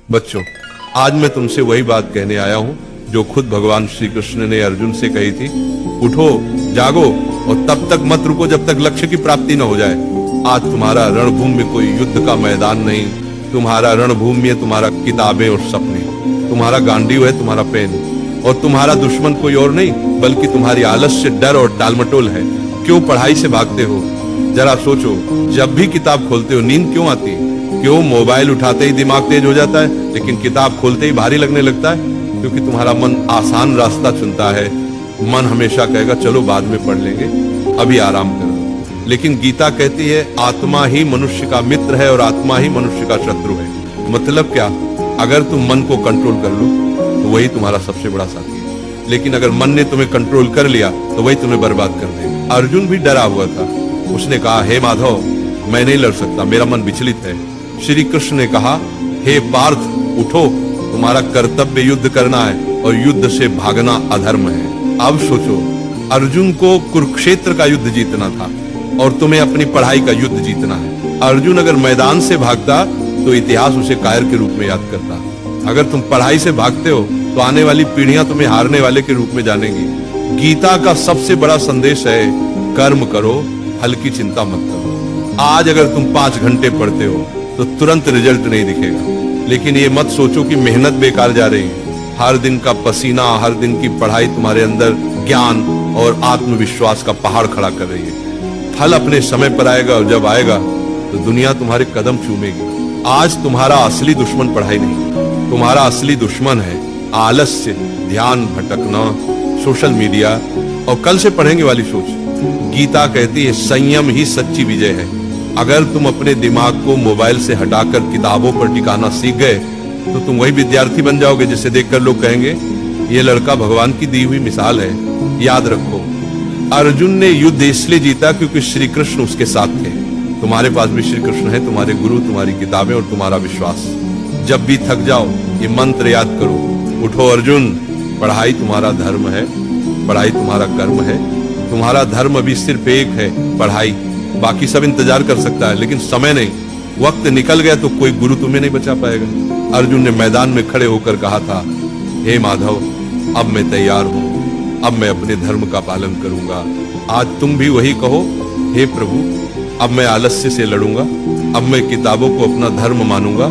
बच्चों, आज मैं तुमसे वही बात कहने आया हूँ जो खुद भगवान श्री कृष्ण ने अर्जुन से कही थी। उठो, जागो और तब तक मत रुको जब तक लक्ष्य की प्राप्ति न हो जाए। आज तुम्हारा रणभूमि में कोई युद्ध का मैदान नहीं, तुम्हारा रणभूमि है तुम्हारा किताबें और सपने, तुम्हारा गांडीव है तुम्हारा पेन, और तुम्हारा दुश्मन कोई और नहीं बल्कि तुम्हारी आलस्य, डर और टालमटोल है। क्यों पढ़ाई से भागते हो? जरा सोचो, जब भी किताब खोलते हो नींद क्यों आती? क्यों मोबाइल उठाते ही दिमाग तेज हो जाता है लेकिन किताब खोलते ही भारी लगने लगता है? क्योंकि तुम्हारा मन आसान रास्ता चुनता है। मन हमेशा कहेगा चलो बाद में पढ़ लेंगे, अभी आराम करो। लेकिन गीता कहती है आत्मा ही मनुष्य का मित्र है और आत्मा ही मनुष्य का शत्रु है। मतलब क्या? अगर तुम मन को कंट्रोल कर लो तो वही तुम्हारा सबसे बड़ा साथी है, लेकिन अगर मन ने तुम्हें कंट्रोल कर लिया तो वही तुम्हें बर्बाद कर देगा। अर्जुन भी डरा हुआ था। उसने कहा, हे माधव, मैं नहीं लड़ सकता, मेरा मन विचलित है। श्री कृष्ण ने कहा, हे पार्थ, उठो, तुम्हारा कर्तव्य युद्ध करना है और युद्ध से भागना अधर्म है। अब सोचो, अर्जुन को कुरुक्षेत्र का युद्ध जीतना था और तुम्हें अपनी पढ़ाई का युद्ध जीतना है। अर्जुन अगर मैदान से भागता तो इतिहास उसे कायर के रूप में याद करता। अगर तुम पढ़ाई से भागते हो तो आने वाली पीढ़ियां तुम्हें हारने वाले के रूप में जानेंगी। गीता का सबसे बड़ा संदेश है, कर्म करो, फल की चिंता मत करो। आज अगर तुम 5 घंटे पढ़ते हो तो तुरंत रिजल्ट नहीं दिखेगा, लेकिन ये मत सोचो कि मेहनत बेकार जा रही है। हर दिन का पसीना, हर दिन की पढ़ाई तुम्हारे अंदर ज्ञान और आत्मविश्वास का पहाड़ खड़ा कर रही है। फल अपने समय पर आएगा और जब आएगा तो दुनिया तुम्हारे कदम चूमेगी। आज तुम्हारा असली दुश्मन पढ़ाई नहीं, तुम्हारा असली दुश्मन है आलस्य, ध्यान भटकना, सोशल मीडिया और कल से पढ़ेंगे वाली सोच। गीता कहती है संयम ही सच्ची विजय है। अगर तुम अपने दिमाग को मोबाइल से हटाकर किताबों पर टिकाना सीख गए तो तुम वही विद्यार्थी बन जाओगे जिसे देखकर लोग कहेंगे ये लड़का भगवान की दी हुई मिसाल है। याद रखो, अर्जुन ने युद्ध इसलिए जीता क्योंकि श्री कृष्ण उसके साथ थे। तुम्हारे पास भी श्री कृष्ण है, तुम्हारे गुरु, तुम्हारी किताबें और तुम्हारा विश्वास। जब भी थक जाओ ये मंत्र याद करो, उठो अर्जुन, पढ़ाई तुम्हारा धर्म है, पढ़ाई तुम्हारा कर्म है। तुम्हारा धर्म अभी सिर्फ एक है, पढ़ाई। बाकी सब इंतजार कर सकता है लेकिन समय नहीं। वक्त निकल गया तो कोई गुरु तुम्हें नहीं बचा पाएगा। अर्जुन ने मैदान में खड़े होकर कहा था, हे माधव, अब मैं तैयार हूं, अब मैं अपने धर्म का पालन करूंगा। आज तुम भी वही कहो, हे प्रभु, अब मैं आलस्य से लड़ूंगा, अब मैं किताबों को अपना धर्म मानूंगा।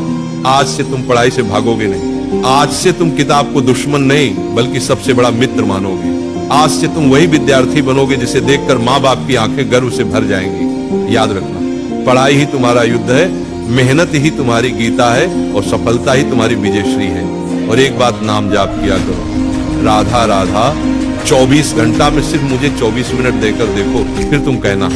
आज से तुम पढ़ाई से भागोगे नहीं, आज से तुम किताब को दुश्मन नहीं बल्कि सबसे बड़ा मित्र मानोगे। आज से तुम वही विद्यार्थी बनोगे जिसे देखकर माँ बाप की आंखें गर्व से भर जाएंगी। याद रखना, पढ़ाई ही तुम्हारा युद्ध है, मेहनत ही तुम्हारी गीता है और सफलता ही तुम्हारी विजयश्री है। और एक बात नाम जाप किया करो, राधा राधा। 24 घंटा में सिर्फ मुझे 24 मिनट देकर देखो, फिर तुम कहना